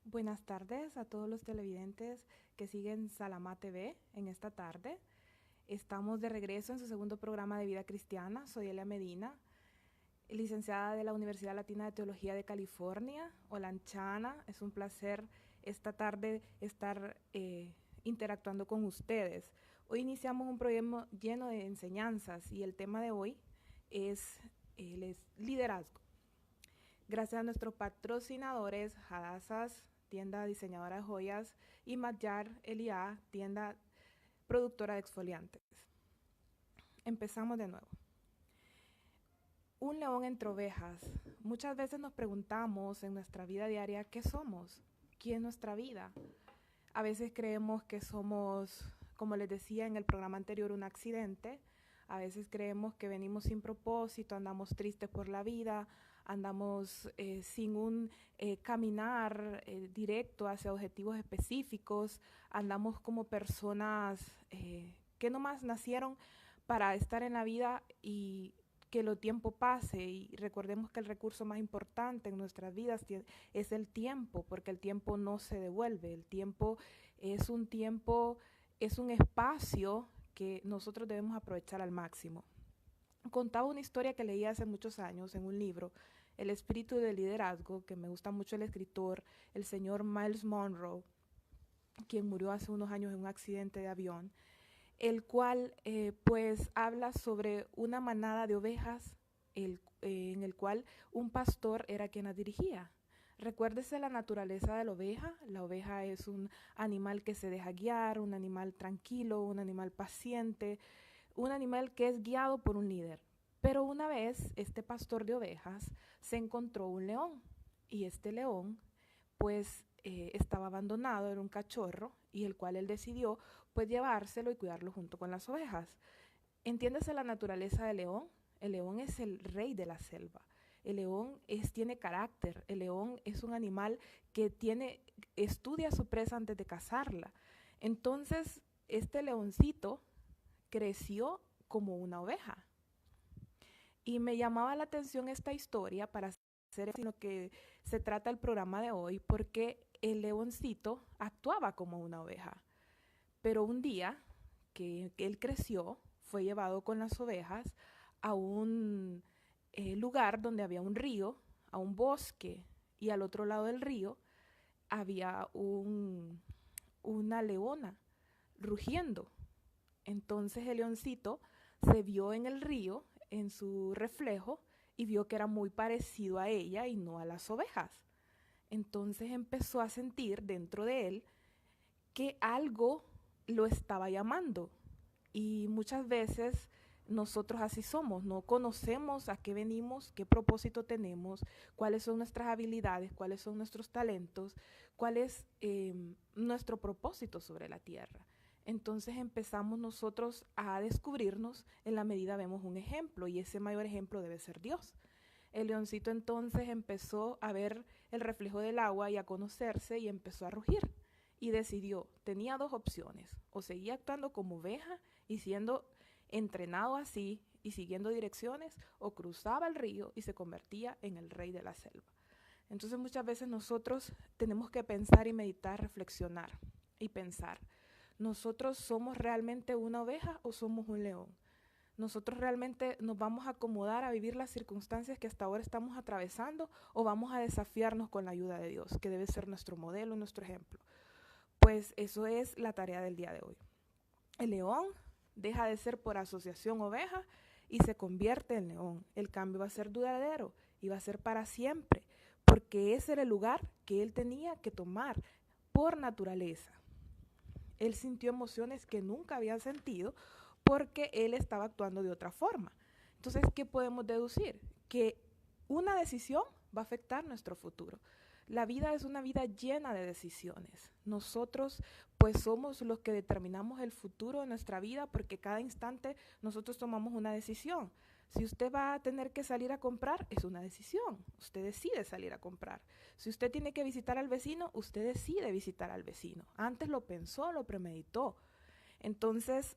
Buenas tardes a todos los televidentes que siguen Salamá TV en esta tarde. Estamos de regreso en su segundo programa de Vida Cristiana. Soy Elia Medina, licenciada de la Universidad Latina de Teología de California, Olanchana. Es un placer esta tarde estar interactuando con ustedes. Hoy iniciamos un programa lleno de enseñanzas y el tema de hoy es el liderazgo. Gracias a nuestros patrocinadores, Hadassah's, tienda diseñadora de joyas, y Madyar Elia, tienda productora de exfoliantes. Empezamos de nuevo. Un león entre ovejas. Muchas veces nos preguntamos en nuestra vida diaria qué somos, quién es nuestra vida. A veces creemos que somos, como les decía en el programa anterior, un accidente. A veces creemos que venimos sin propósito, andamos tristes por la vida, andamos sin un caminar directo hacia objetivos específicos, andamos como personas que nomás nacieron para estar en la vida y que el tiempo pase, y recordemos que el recurso más importante en nuestras vidas es el tiempo, porque el tiempo no se devuelve. El tiempo, es un espacio que nosotros debemos aprovechar al máximo. Contaba una historia que leí hace muchos años en un libro, El espíritu del liderazgo, que me gusta mucho el escritor, el señor Miles Monroe, quien murió hace unos años en un accidente de avión, el cual pues habla sobre una manada de ovejas en el cual un pastor era quien las dirigía. Recuérdese la naturaleza de la oveja. La oveja es un animal que se deja guiar, un animal tranquilo, un animal paciente, un animal que es guiado por un líder. Pero una vez este pastor de ovejas se encontró un león, y este león pues estaba abandonado, era un cachorro, y el cual él decidió pues llevárselo y cuidarlo junto con las ovejas. Entiéndase la naturaleza del león. El león es el rey de la selva. El león tiene carácter. El león es un animal que estudia a su presa antes de cazarla. Entonces, este leoncito creció como una oveja. Y me llamaba la atención esta historia para hacer lo que se trata el programa de hoy, porque el leoncito actuaba como una oveja. Pero un día que él creció, fue llevado con las ovejas a un lugar donde había un río, a un bosque, y al otro lado del río había una leona rugiendo. Entonces el leoncito se vio en el río, en su reflejo, y vio que era muy parecido a ella y no a las ovejas. Entonces empezó a sentir dentro de él que algo lo estaba llamando. Y muchas veces nosotros así somos, no conocemos a qué venimos, qué propósito tenemos, cuáles son nuestras habilidades, cuáles son nuestros talentos, cuál es nuestro propósito sobre la tierra. Entonces empezamos nosotros a descubrirnos en la medida vemos un ejemplo, y ese mayor ejemplo debe ser Dios. El leoncito entonces empezó a ver el reflejo del agua y a conocerse, y empezó a rugir. Y decidió, tenía dos opciones: o seguía actuando como oveja y siendo entrenado así y siguiendo direcciones, o cruzaba el río y se convertía en el rey de la selva. Entonces muchas veces nosotros tenemos que pensar y meditar, reflexionar y pensar, ¿nosotros somos realmente una oveja o somos un león? ¿Nosotros realmente nos vamos a acomodar a vivir las circunstancias que hasta ahora estamos atravesando, o vamos a desafiarnos con la ayuda de Dios, que debe ser nuestro modelo, nuestro ejemplo? Pues eso es la tarea del día de hoy. El león deja de ser por asociación oveja y se convierte en león. El cambio va a ser duradero y va a ser para siempre, porque ese era el lugar que él tenía que tomar por naturaleza. Él sintió emociones que nunca había sentido porque él estaba actuando de otra forma. Entonces, ¿qué podemos deducir? Que una decisión va a afectar nuestro futuro. La vida es una vida llena de decisiones. Nosotros pues somos los que determinamos el futuro de nuestra vida, porque cada instante nosotros tomamos una decisión. Si usted va a tener que salir a comprar, es una decisión. Usted decide salir a comprar. Si usted tiene que visitar al vecino, usted decide visitar al vecino. Antes lo pensó, lo premeditó. Entonces,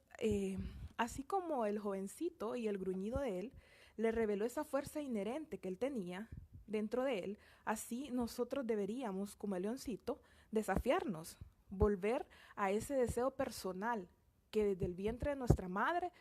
así como el jovencito y el gruñido de él le reveló esa fuerza inherente que él tenía, dentro de él, así nosotros deberíamos, como el leoncito, desafiarnos, volver a ese deseo personal que desde el vientre de nuestra madre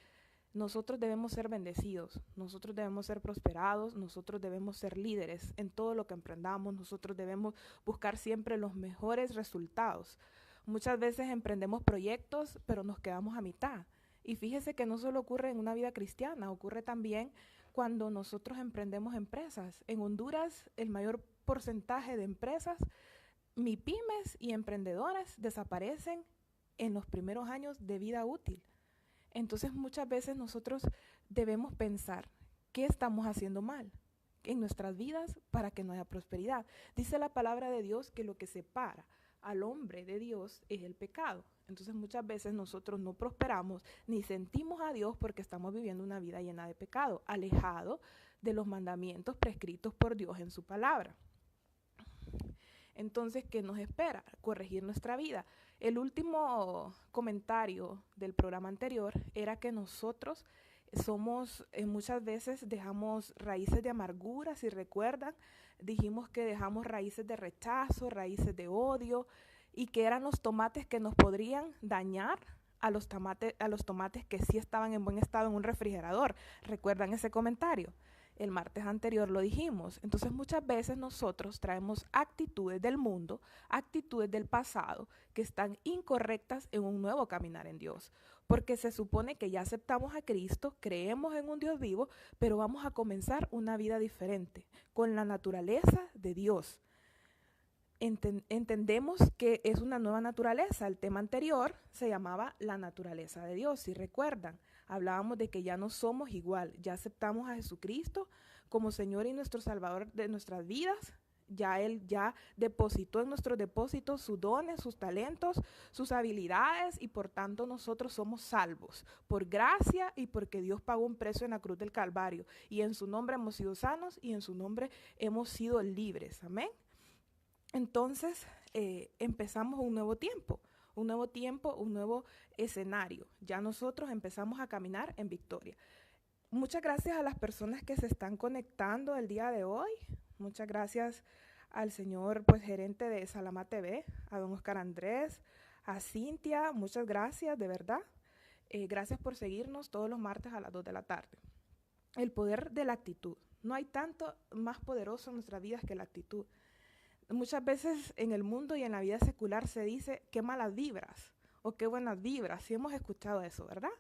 nosotros debemos ser bendecidos, nosotros debemos ser prosperados, nosotros debemos ser líderes en todo lo que emprendamos, nosotros debemos buscar siempre los mejores resultados. Muchas veces emprendemos proyectos, pero nos quedamos a mitad. Y fíjese que no solo ocurre en una vida cristiana, ocurre también cuando nosotros emprendemos empresas. En Honduras, el mayor porcentaje de empresas, MIPYMES y emprendedoras desaparecen en los primeros años de vida útil. Entonces muchas veces nosotros debemos pensar qué estamos haciendo mal en nuestras vidas para que no haya prosperidad. Dice la palabra de Dios que lo que separa al hombre de Dios es el pecado. Entonces muchas veces nosotros no prosperamos ni sentimos a Dios porque estamos viviendo una vida llena de pecado, alejado de los mandamientos prescritos por Dios en su palabra. Entonces, ¿qué nos espera? Corregir nuestra vida. El último comentario del programa anterior era que nosotros somos, muchas veces dejamos raíces de amargura, si recuerdan, dijimos que dejamos raíces de rechazo, raíces de odio, y que eran los tomates que nos podrían dañar a los tomates que sí estaban en buen estado en un refrigerador. ¿Recuerdan ese comentario? El martes anterior lo dijimos. Entonces muchas veces nosotros traemos actitudes del mundo, actitudes del pasado que están incorrectas en un nuevo caminar en Dios. Porque se supone que ya aceptamos a Cristo, creemos en un Dios vivo, pero vamos a comenzar una vida diferente, con la naturaleza de Dios. Entendemos que es una nueva naturaleza. El tema anterior se llamaba la naturaleza de Dios, si recuerdan. Hablábamos de que ya no somos igual, ya aceptamos a Jesucristo como Señor y nuestro Salvador de nuestras vidas. Ya Él ya depositó en nuestros depósitos sus dones, sus talentos, sus habilidades, y por tanto nosotros somos salvos por gracia y porque Dios pagó un precio en la cruz del Calvario, y en su nombre hemos sido sanos y en su nombre hemos sido libres. Amén. Entonces empezamos un nuevo tiempo, un nuevo escenario. Ya nosotros empezamos a caminar en victoria. Muchas gracias a las personas que se están conectando el día de hoy. Muchas gracias al señor gerente de Salama TV, a don Oscar Andrés, a Cintia. Muchas gracias, de verdad. Gracias por seguirnos todos los martes a las 2 de la tarde. El poder de la actitud. No hay tanto más poderoso en nuestras vidas que la actitud. Muchas veces en el mundo y en la vida secular se dice qué malas vibras o qué buenas vibras. Sí hemos escuchado eso, ¿verdad?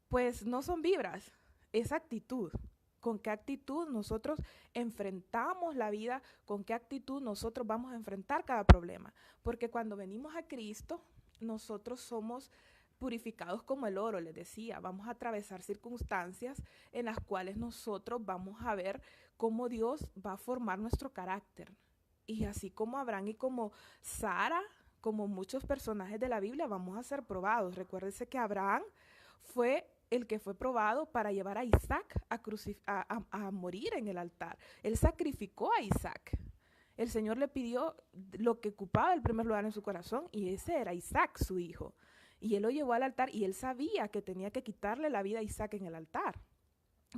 Pues no son vibras, es actitud. ¿Con qué actitud nosotros enfrentamos la vida? ¿Con qué actitud nosotros vamos a enfrentar cada problema? Porque cuando venimos a Cristo, nosotros somos purificados como el oro, les decía. Vamos a atravesar circunstancias en las cuales nosotros vamos a ver cómo Dios va a formar nuestro carácter. Y así como Abraham y como Sara, como muchos personajes de la Biblia, vamos a ser probados. Recuérdense que Abraham fue el que fue probado para llevar a Isaac a morir en el altar. Él sacrificó a Isaac. El Señor le pidió lo que ocupaba el primer lugar en su corazón, y ese era Isaac, su hijo. Y él lo llevó al altar, y él sabía que tenía que quitarle la vida a Isaac en el altar.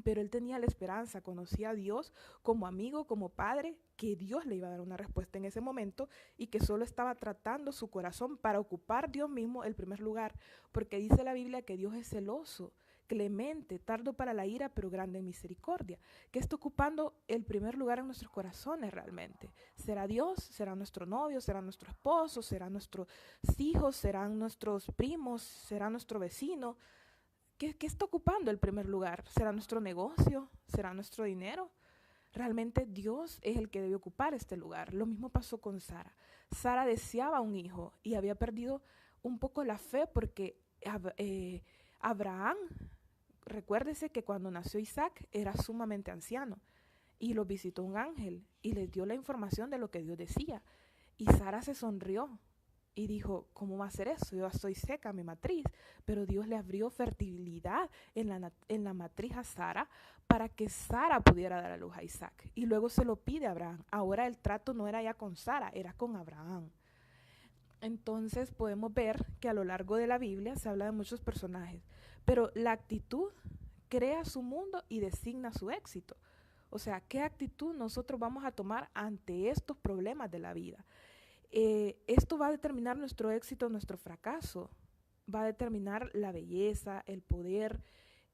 Pero él tenía la esperanza, conocía a Dios como amigo, como padre, que Dios le iba a dar una respuesta en ese momento, y que solo estaba tratando su corazón para ocupar Dios mismo el primer lugar, porque dice la Biblia que Dios es celoso, clemente, tardo para la ira, pero grande en misericordia, que está ocupando el primer lugar en nuestros corazones realmente. ¿Será Dios? ¿Será nuestro novio? ¿Será nuestro esposo? ¿Serán nuestros hijos? ¿Serán nuestros primos? ¿Será nuestro vecino? ¿Qué está ocupando el primer lugar? ¿Será nuestro negocio? ¿Será nuestro dinero? Realmente Dios es el que debe ocupar este lugar. Lo mismo pasó con Sara. Sara deseaba un hijo y había perdido un poco la fe porque Abraham, recuérdese que cuando nació Isaac era sumamente anciano, y lo visitó un ángel y les dio la información de lo que Dios decía. Y Sara se sonrió y dijo, ¿cómo va a ser eso? Yo estoy seca, mi matriz. Pero Dios le abrió fertilidad en la matriz a Sara para que Sara pudiera dar a luz a Isaac. Y luego se lo pide a Abraham. Ahora el trato no era ya con Sara, era con Abraham. Entonces podemos ver que a lo largo de la Biblia se habla de muchos personajes. Pero la actitud crea su mundo y designa su éxito. O sea, ¿qué actitud nosotros vamos a tomar ante estos problemas de la vida? Esto va a determinar nuestro éxito, nuestro fracaso. Va a determinar la belleza, el poder,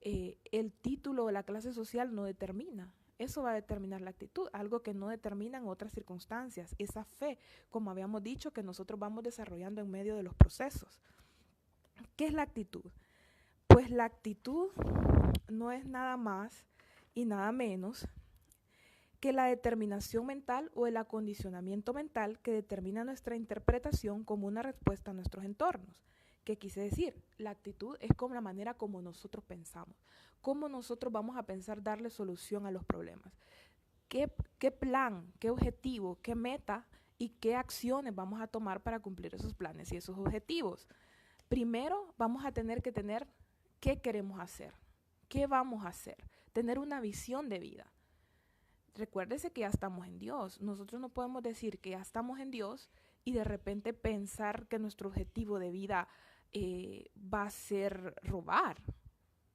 el título o la clase social no determina. Eso va a determinar la actitud, algo que no determinan otras circunstancias, esa fe, como habíamos dicho, que nosotros vamos desarrollando en medio de los procesos. ¿Qué es la actitud? Pues la actitud no es nada más y nada menos que la determinación mental o el acondicionamiento mental que determina nuestra interpretación como una respuesta a nuestros entornos. ¿Qué quise decir? La actitud es como la manera como nosotros pensamos, cómo nosotros vamos a pensar darle solución a los problemas. ¿Qué plan, qué objetivo, qué meta y qué acciones vamos a tomar para cumplir esos planes y esos objetivos? Primero vamos a tener que tener qué queremos hacer, qué vamos a hacer, tener una visión de vida. Recuérdese que ya estamos en Dios. Nosotros no podemos decir que ya estamos en Dios y de repente pensar que nuestro objetivo de vida va a ser robar,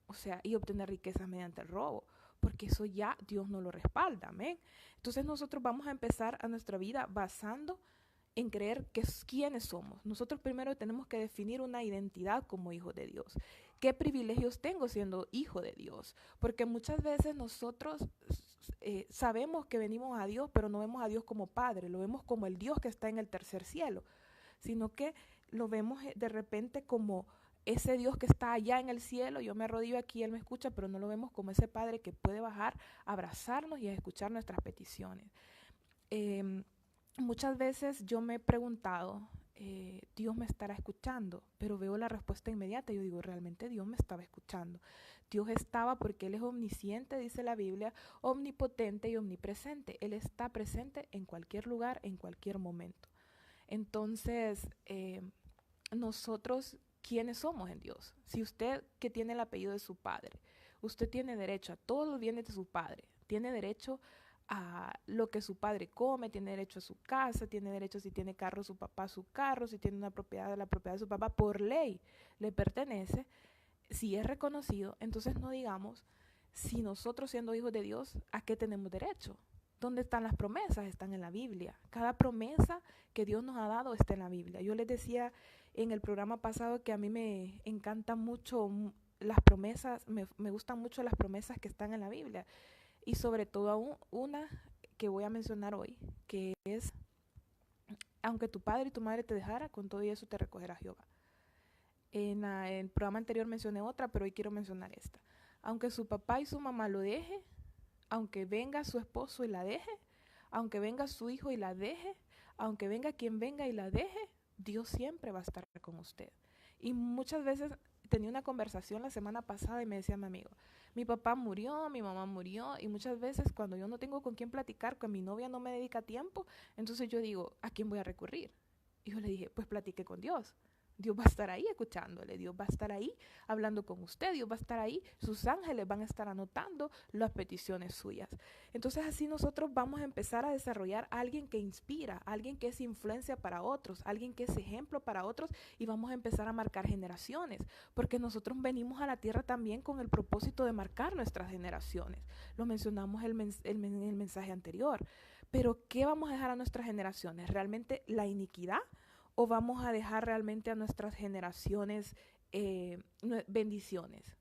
o sea, y obtener riquezas mediante el robo, porque eso ya Dios no lo respalda, amén. Entonces nosotros vamos a empezar a nuestra vida basando en creer que quiénes somos. Nosotros primero tenemos que definir una identidad como hijos de Dios. ¿Qué privilegios tengo siendo hijo de Dios? Porque muchas veces nosotros sabemos que venimos a Dios, pero no vemos a Dios como Padre, lo vemos como el Dios que está en el tercer cielo, sino que lo vemos de repente como ese Dios que está allá en el cielo, yo me arrodillo aquí, Él me escucha, pero no lo vemos como ese Padre que puede bajar, abrazarnos y a escuchar nuestras peticiones. Muchas veces yo me he preguntado, Dios me estará escuchando, pero veo la respuesta inmediata y yo digo, realmente Dios me estaba escuchando. Dios estaba porque Él es omnisciente, dice la Biblia, omnipotente y omnipresente. Él está presente en cualquier lugar, en cualquier momento. Entonces, nosotros, ¿quiénes somos en Dios? Si usted que tiene el apellido de su padre, usted tiene derecho a todos los bienes de su padre, tiene derecho a lo que su padre come, tiene derecho a su casa, tiene derecho, si tiene carro su papá, su carro, si tiene una propiedad, la propiedad de su papá, por ley le pertenece, si es reconocido. Entonces no digamos, si nosotros siendo hijos de Dios, ¿a qué tenemos derecho? ¿Dónde están las promesas? Están en la Biblia. Cada promesa que Dios nos ha dado está en la Biblia. Yo les decía en el programa pasado que a mí me encantan mucho las promesas, me gustan mucho las promesas que están en la Biblia. Y sobre todo una que voy a mencionar hoy, que es, aunque tu padre y tu madre te dejara, con todo y eso te recogerá Jehová. En el programa anterior mencioné otra, pero hoy quiero mencionar esta. Aunque su papá y su mamá lo deje, aunque venga su esposo y la deje, aunque venga su hijo y la deje, aunque venga quien venga y la deje, Dios siempre va a estar con usted. Y muchas veces tenía una conversación la semana pasada y me decía mi amigo, mi papá murió, mi mamá murió, y muchas veces cuando yo no tengo con quién platicar, que mi novia no me dedica tiempo, entonces yo digo, ¿a quién voy a recurrir? Y yo le dije, pues platique con Dios. Dios va a estar ahí escuchándole, Dios va a estar ahí hablando con usted, Dios va a estar ahí, sus ángeles van a estar anotando las peticiones suyas. Entonces así nosotros vamos a empezar a desarrollar a alguien que inspira, alguien que es influencia para otros, alguien que es ejemplo para otros, y vamos a empezar a marcar generaciones, porque nosotros venimos a la tierra también con el propósito de marcar nuestras generaciones. Lo mencionamos en el mensaje anterior. Pero ¿qué vamos a dejar a nuestras generaciones? ¿Realmente la iniquidad? ¿O vamos a dejar realmente a nuestras generaciones bendiciones?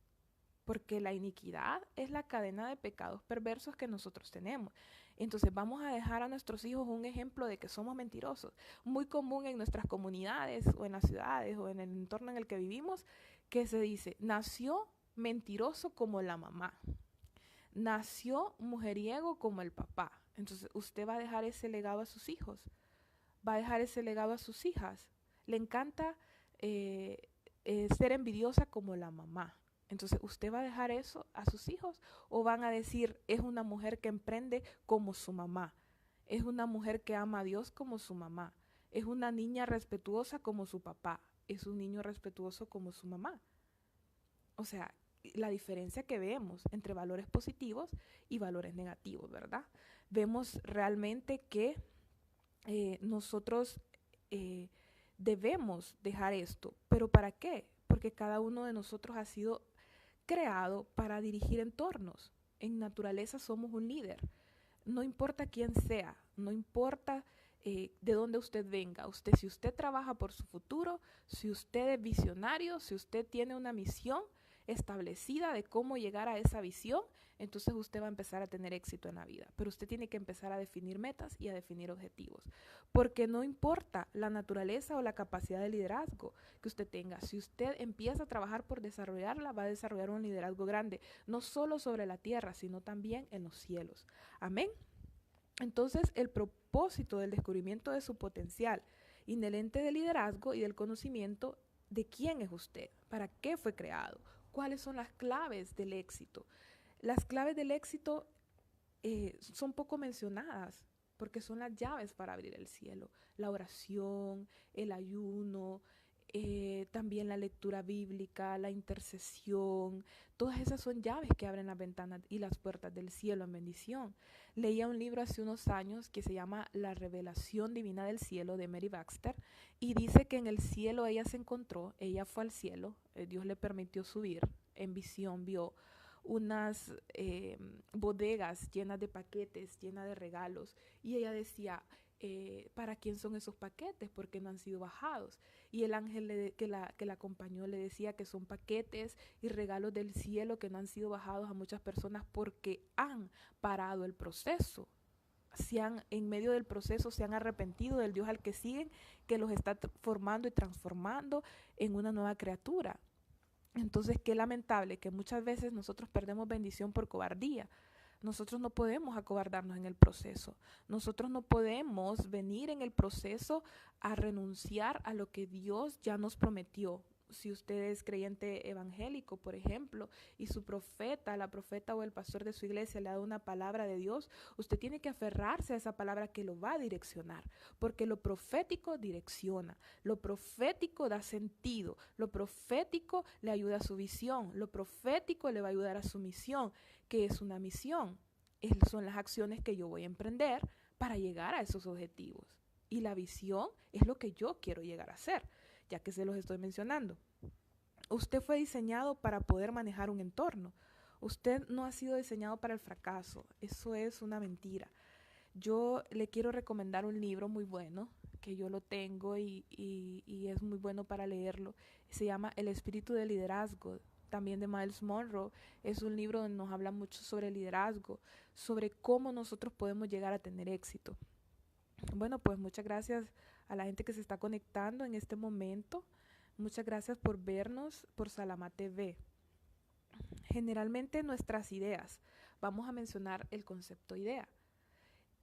Porque la iniquidad es la cadena de pecados perversos que nosotros tenemos. Entonces vamos a dejar a nuestros hijos un ejemplo de que somos mentirosos. Muy común en nuestras comunidades o en las ciudades o en el entorno en el que vivimos, que se dice, nació mentiroso como la mamá, nació mujeriego como el papá. Entonces usted va a dejar ese legado a sus hijos, va a dejar ese legado a sus hijas. Le encanta ser envidiosa como la mamá. Entonces, ¿usted va a dejar eso a sus hijos? ¿O van a decir, es una mujer que emprende como su mamá? Es una mujer que ama a Dios como su mamá. Es una niña respetuosa como su papá. Es un niño respetuoso como su mamá. O sea, la diferencia que vemos entre valores positivos y valores negativos, ¿verdad? Vemos realmente que nosotros debemos dejar esto. ¿Pero para qué? Porque cada uno de nosotros ha sido creado para dirigir entornos. en naturaleza somos un líder. No importa quién sea, no importa de dónde usted venga. Si usted trabaja por su futuro, si usted es visionario, si usted tiene una misión establecida de cómo llegar a esa visión, entonces usted va a empezar a tener éxito en la vida. Pero usted tiene que empezar a definir metas y a definir objetivos. Porque no importa la naturaleza o la capacidad de liderazgo que usted tenga. Si usted empieza a trabajar por desarrollarla, va a desarrollar un liderazgo grande, no solo sobre la tierra, sino también en los cielos. Amén. Entonces, el propósito del descubrimiento de su potencial inherente de liderazgo y del conocimiento de quién es usted, para qué fue creado, cuáles son las claves del éxito. Las claves del éxito son poco mencionadas porque son las llaves para abrir el cielo. La oración, el ayuno, también la lectura bíblica, la intercesión, todas esas son llaves que abren las ventanas y las puertas del cielo en bendición. Leía un libro hace unos años que se llama La revelación divina del cielo de Mary Baxter y dice que en el cielo ella se encontró, ella fue al cielo, Dios le permitió subir, en visión vio unas bodegas llenas de paquetes, llenas de regalos y ella decía, ¿para quién son esos paquetes? Porque no han sido bajados. Y el ángel que la acompañó le decía que son paquetes y regalos del cielo que no han sido bajados a muchas personas porque han parado el proceso. En medio del proceso se han arrepentido del Dios al que siguen, que los está formando y transformando en una nueva criatura. Entonces, qué lamentable que muchas veces nosotros perdemos bendición por cobardía. Nosotros no podemos acobardarnos en el proceso. Nosotros no podemos venir en el proceso a renunciar a lo que Dios ya nos prometió. Si usted es creyente evangélico, por ejemplo, y su profeta, la profeta o el pastor de su iglesia le da una palabra de Dios, usted tiene que aferrarse a esa palabra que lo va a direccionar, porque lo profético direcciona, lo profético da sentido, lo profético le ayuda a su visión, lo profético le va a ayudar a su misión. ¿Qué es una misión? Son las acciones que yo voy a emprender para llegar a esos objetivos. Y la visión es lo que yo quiero llegar a hacer, ya que se los estoy mencionando. Usted fue diseñado para poder manejar un entorno. Usted no ha sido diseñado para el fracaso. Eso es una mentira. Yo le quiero recomendar un libro muy bueno, que yo lo tengo y es muy bueno para leerlo. Se llama El espíritu del liderazgo, también de Myles Munroe. Es un libro donde nos habla mucho sobre el liderazgo, sobre cómo nosotros podemos llegar a tener éxito. Bueno, pues muchas gracias a la gente que se está conectando en este momento. Muchas gracias por vernos por Salama TV. Generalmente nuestras ideas, vamos a mencionar el concepto idea.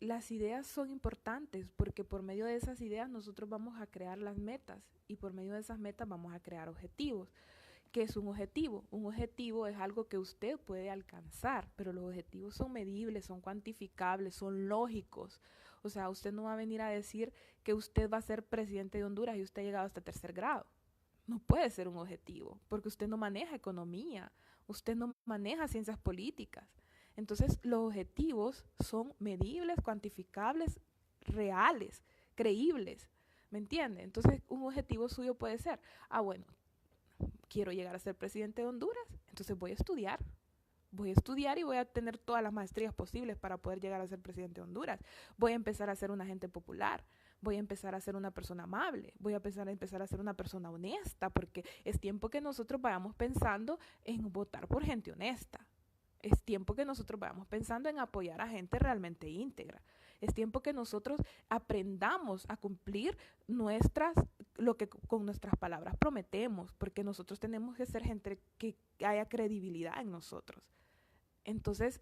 Las ideas son importantes porque por medio de esas ideas nosotros vamos a crear las metas y por medio de esas metas vamos a crear objetivos. ¿Qué es un objetivo? Un objetivo es algo que usted puede alcanzar, pero los objetivos son medibles, son cuantificables, son lógicos. O sea, usted no va a venir a decir que usted va a ser presidente de Honduras y usted ha llegado hasta 3er grado. No puede ser un objetivo, porque usted no maneja economía, usted no maneja ciencias políticas. Entonces, los objetivos son medibles, cuantificables, reales, creíbles. ¿Me entiende? Entonces, un objetivo suyo puede ser, bueno, quiero llegar a ser presidente de Honduras, entonces voy a estudiar y voy a tener todas las maestrías posibles para poder llegar a ser presidente de Honduras. Voy a empezar a ser un agente popular, voy a empezar a ser una persona amable, voy a empezar a ser una persona honesta, porque es tiempo que nosotros vayamos pensando en votar por gente honesta. Es tiempo que nosotros vayamos pensando en apoyar a gente realmente íntegra. Es tiempo que nosotros aprendamos a cumplir lo que con nuestras palabras prometemos, porque nosotros tenemos que ser gente que haya credibilidad en nosotros. Entonces,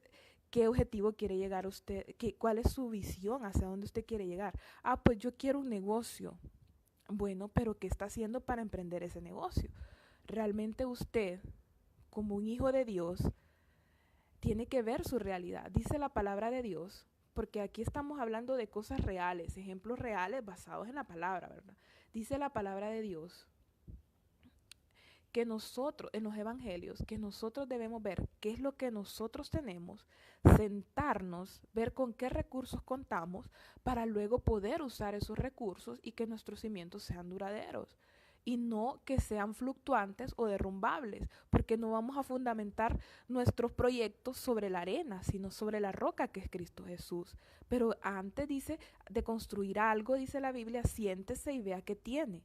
¿qué objetivo quiere llegar usted? ¿Cuál es su visión? ¿Hacia dónde usted quiere llegar? Pues yo quiero un negocio. Bueno, pero ¿qué está haciendo para emprender ese negocio? Realmente usted, como un hijo de Dios, tiene que ver su realidad. Dice la palabra de Dios, porque aquí estamos hablando de cosas reales, ejemplos reales basados en la palabra, ¿verdad? Dice la palabra de Dios que nosotros, en los evangelios, que nosotros debemos ver qué es lo que nosotros tenemos, sentarnos, ver con qué recursos contamos para luego poder usar esos recursos y que nuestros cimientos sean duraderos. y no que sean fluctuantes o derrumbables, porque no vamos a fundamentar nuestros proyectos sobre la arena, sino sobre la roca que es Cristo Jesús. Pero antes dice de construir algo, dice la Biblia, siéntese y vea qué tiene.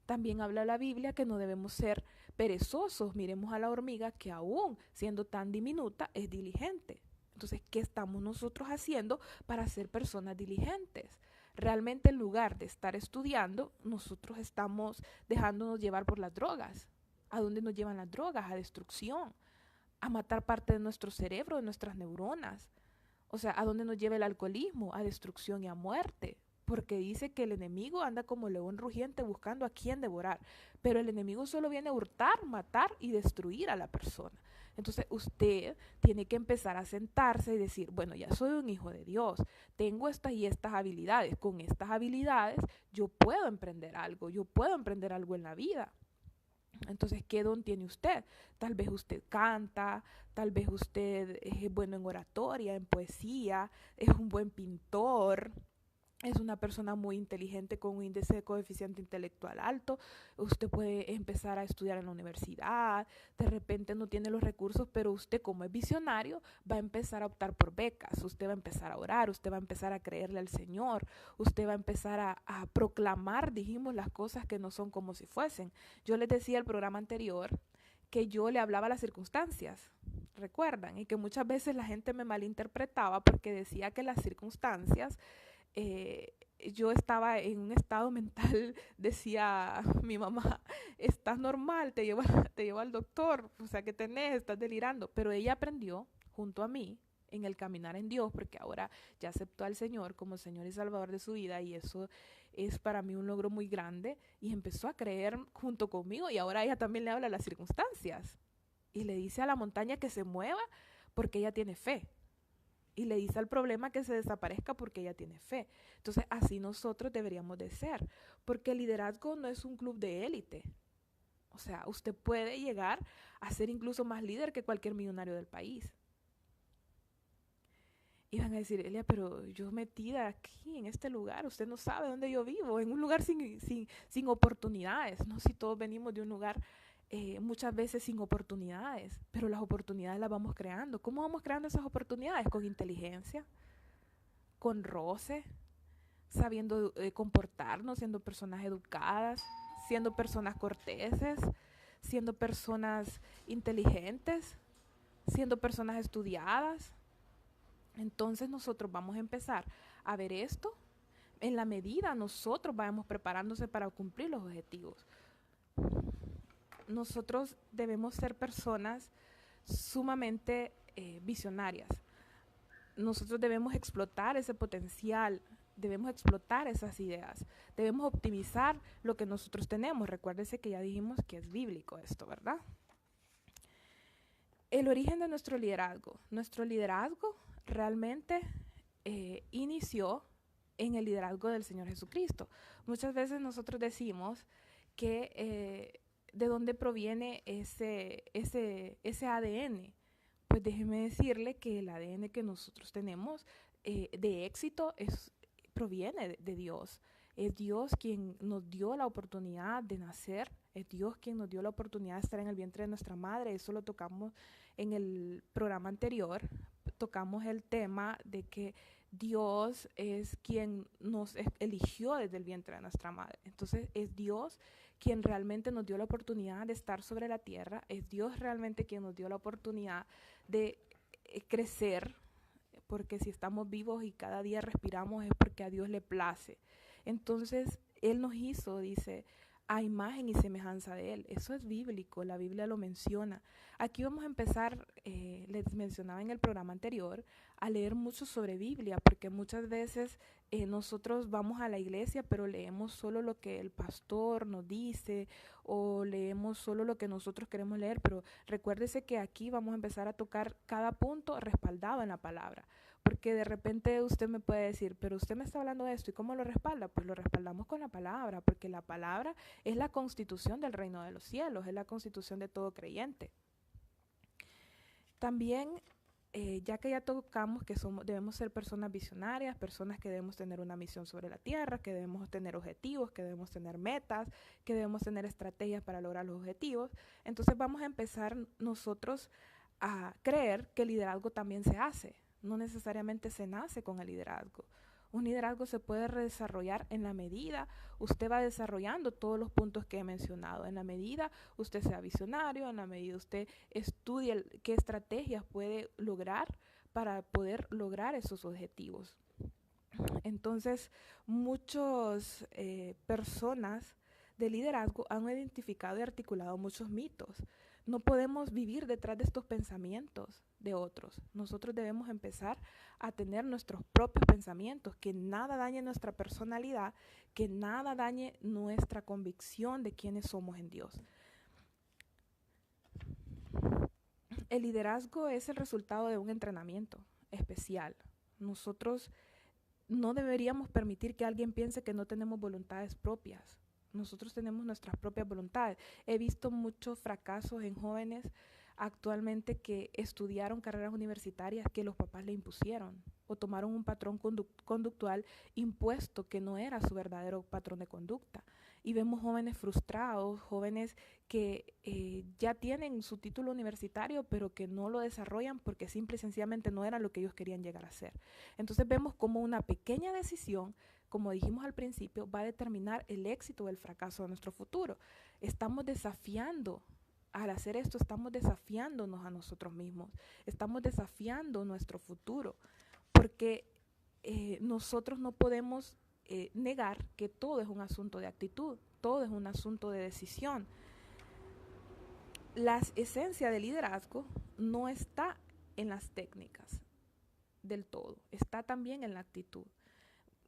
También habla la Biblia que no debemos ser perezosos. Miremos a la hormiga que aún siendo tan diminuta es diligente. Entonces, ¿qué estamos nosotros haciendo para ser personas diligentes? Realmente en lugar de estar estudiando, nosotros estamos dejándonos llevar por las drogas. ¿A dónde nos llevan las drogas? A destrucción, a matar parte de nuestro cerebro, de nuestras neuronas. O sea, ¿a dónde nos lleva el alcoholismo? A destrucción y a muerte. Porque dice que el enemigo anda como león rugiente buscando a quién devorar. Pero el enemigo solo viene a hurtar, matar y destruir a la persona. Entonces usted tiene que empezar a sentarse y decir, bueno, ya soy un hijo de Dios, tengo estas y estas habilidades. Con estas habilidades yo puedo emprender algo, yo puedo emprender algo en la vida. Entonces, ¿qué don tiene usted? Tal vez usted canta, tal vez usted es bueno en oratoria, en poesía, es un buen pintor, es una persona muy inteligente con un índice de coeficiente intelectual alto. Usted puede empezar a estudiar en la universidad, de repente no tiene los recursos, pero usted como es visionario va a empezar a optar por becas, usted va a empezar a orar, usted va a empezar a creerle al Señor, usted va a empezar a proclamar, dijimos, las cosas que no son como si fuesen. Yo les decía el programa anterior que yo le hablaba a las circunstancias, recuerdan, y que muchas veces la gente me malinterpretaba porque decía que las circunstancias eh, yo estaba en un estado mental, decía mi mamá, estás normal, te llevo al doctor, o sea, ¿qué tenés? Estás delirando. Pero ella aprendió junto a mí en el caminar en Dios, porque ahora ya aceptó al Señor como Señor y Salvador de su vida y eso es para mí un logro muy grande y empezó a creer junto conmigo y ahora ella también le habla a las circunstancias y le dice a la montaña que se mueva porque ella tiene fe y le dice al problema que se desaparezca porque ella tiene fe. Entonces así nosotros deberíamos de ser, porque el liderazgo no es un club de élite. O sea, usted puede llegar a ser incluso más líder que cualquier millonario del país. Y van a decir, Elia, pero yo metida aquí, en este lugar, usted no sabe dónde yo vivo, en un lugar sin oportunidades. No si todos venimos de un lugar muchas veces sin oportunidades, pero las oportunidades las vamos creando. ¿Cómo vamos creando esas oportunidades? Con inteligencia, con roce, sabiendo comportarnos, siendo personas educadas, siendo personas corteses, siendo personas inteligentes, siendo personas estudiadas. Entonces nosotros vamos a empezar a ver esto en la medida nosotros vayamos preparándose para cumplir los objetivos. Nosotros debemos ser personas sumamente visionarias. Nosotros debemos explotar ese potencial, debemos explotar esas ideas, debemos optimizar lo que nosotros tenemos. Recuérdese que ya dijimos que es bíblico esto, ¿verdad? El origen de nuestro liderazgo realmente inició en el liderazgo del Señor Jesucristo. Muchas veces nosotros decimos que de dónde proviene ese ADN. Pues déjeme decirle que el ADN que nosotros tenemos de éxito proviene de Dios. Es Dios quien nos dio la oportunidad de nacer, es Dios quien nos dio la oportunidad de estar en el vientre de nuestra madre. Eso lo tocamos en el programa anterior. Tocamos el tema de que Dios es quien nos eligió desde el vientre de nuestra madre. Entonces es Dios quien realmente nos dio la oportunidad de estar sobre la tierra, es Dios realmente quien nos dio la oportunidad de crecer, porque si estamos vivos y cada día respiramos es porque a Dios le place. Entonces Él nos hizo, dice, a imagen y semejanza de Él. Eso es bíblico, la Biblia lo menciona. Aquí vamos a empezar, les mencionaba en el programa anterior, a leer mucho sobre Biblia, porque muchas veces nosotros vamos a la iglesia, pero leemos solo lo que el pastor nos dice o leemos solo lo que nosotros queremos leer, pero recuérdese que aquí vamos a empezar a tocar cada punto respaldado en la palabra. Porque de repente usted me puede decir, pero usted me está hablando de esto, ¿y cómo lo respalda? Pues lo respaldamos con la palabra, porque la palabra es la constitución del reino de los cielos, es la constitución de todo creyente. También ya que ya tocamos que debemos ser personas visionarias, personas que debemos tener una misión sobre la tierra, que debemos tener objetivos, que debemos tener metas, que debemos tener estrategias para lograr los objetivos, entonces vamos a empezar nosotros a creer que el liderazgo también se hace, no necesariamente se nace con el liderazgo. Un liderazgo se puede desarrollar en la medida usted va desarrollando todos los puntos que he mencionado, en la medida usted sea visionario, en la medida usted estudie qué estrategias puede lograr para poder lograr esos objetivos. Entonces, muchas personas de liderazgo han identificado y articulado muchos mitos. No podemos vivir detrás de estos pensamientos de otros. Nosotros debemos empezar a tener nuestros propios pensamientos, que nada dañe nuestra personalidad, que nada dañe nuestra convicción de quiénes somos en Dios. El liderazgo es el resultado de un entrenamiento especial. Nosotros no deberíamos permitir que alguien piense que no tenemos voluntades propias. Nosotros tenemos nuestras propias voluntades. He visto muchos fracasos en jóvenes actualmente que estudiaron carreras universitarias que los papás le impusieron o tomaron un patrón conductual impuesto que no era su verdadero patrón de conducta. Y vemos jóvenes frustrados, jóvenes que ya tienen su título universitario pero que no lo desarrollan porque simple y sencillamente no era lo que ellos querían llegar a ser. Entonces vemos como una pequeña decisión, como dijimos al principio, va a determinar el éxito o el fracaso de nuestro futuro. Estamos desafiando, al hacer esto estamos desafiándonos a nosotros mismos, estamos desafiando nuestro futuro, porque nosotros no podemos negar que todo es un asunto de actitud, todo es un asunto de decisión. La esencia del liderazgo no está en las técnicas del todo, está también en la actitud.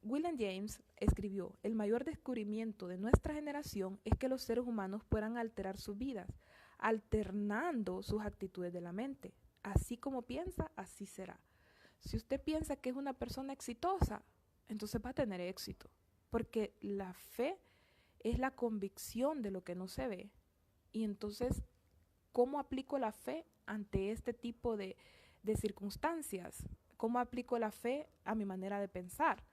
William James escribió: el mayor descubrimiento de nuestra generación es que los seres humanos puedan alterar sus vidas, alternando sus actitudes de la mente. Así como piensa, así será. Si usted piensa que es una persona exitosa, entonces va a tener éxito, porque la fe es la convicción de lo que no se ve. Y entonces, ¿cómo aplico la fe ante este tipo de circunstancias? ¿Cómo aplico la fe a mi manera de pensar?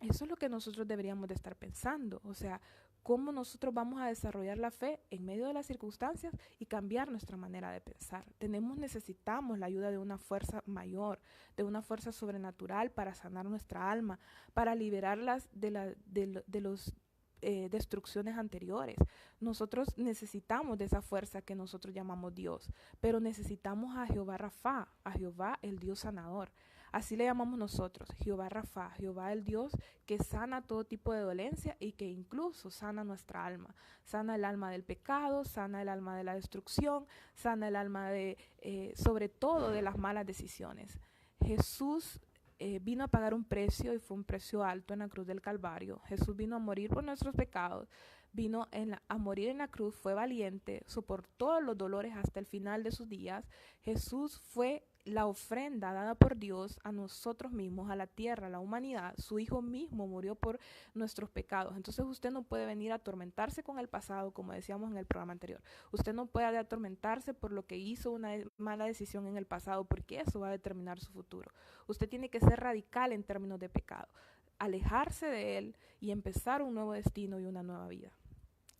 Eso es lo que nosotros deberíamos de estar pensando, o sea, cómo nosotros vamos a desarrollar la fe en medio de las circunstancias y cambiar nuestra manera de pensar. Necesitamos la ayuda de una fuerza mayor, de una fuerza sobrenatural para sanar nuestra alma, para liberarlas de los destrucciones anteriores. Nosotros necesitamos de esa fuerza que nosotros llamamos Dios, pero necesitamos a Jehová Rafa, a Jehová el Dios sanador. Así le llamamos nosotros, Jehová Rafa, Jehová el Dios que sana todo tipo de dolencia y que incluso sana nuestra alma. Sana el alma del pecado, sana el alma de la destrucción, sana el alma de, sobre todo, de las malas decisiones. Jesús vino a pagar un precio y fue un precio alto en la cruz del Calvario. Jesús vino a morir por nuestros pecados, vino a morir en la cruz, fue valiente, soportó los dolores hasta el final de sus días. Jesús fue la ofrenda dada por Dios a nosotros mismos, a la tierra, a la humanidad. Su Hijo mismo murió por nuestros pecados. Entonces usted no puede venir a atormentarse con el pasado, como decíamos en el programa anterior. Usted no puede atormentarse por lo que hizo una mala decisión en el pasado, porque eso va a determinar su futuro. Usted tiene que ser radical en términos de pecado, alejarse de él y empezar un nuevo destino y una nueva vida.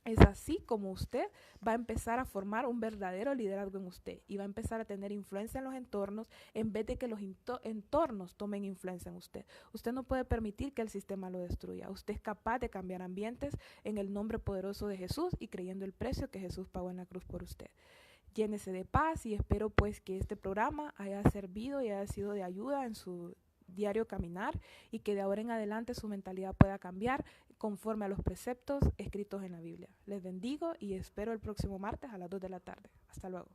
Es así como usted va a empezar a formar un verdadero liderazgo en usted y va a empezar a tener influencia en los entornos en vez de que los entornos tomen influencia en usted. Usted no puede permitir que el sistema lo destruya. Usted es capaz de cambiar ambientes en el nombre poderoso de Jesús y creyendo el precio que Jesús pagó en la cruz por usted. Llénese de paz y espero pues que este programa haya servido y haya sido de ayuda en su diario caminar y que de ahora en adelante su mentalidad pueda cambiar conforme a los preceptos escritos en la Biblia. Les bendigo y espero el próximo martes a las 2 de la tarde. Hasta luego.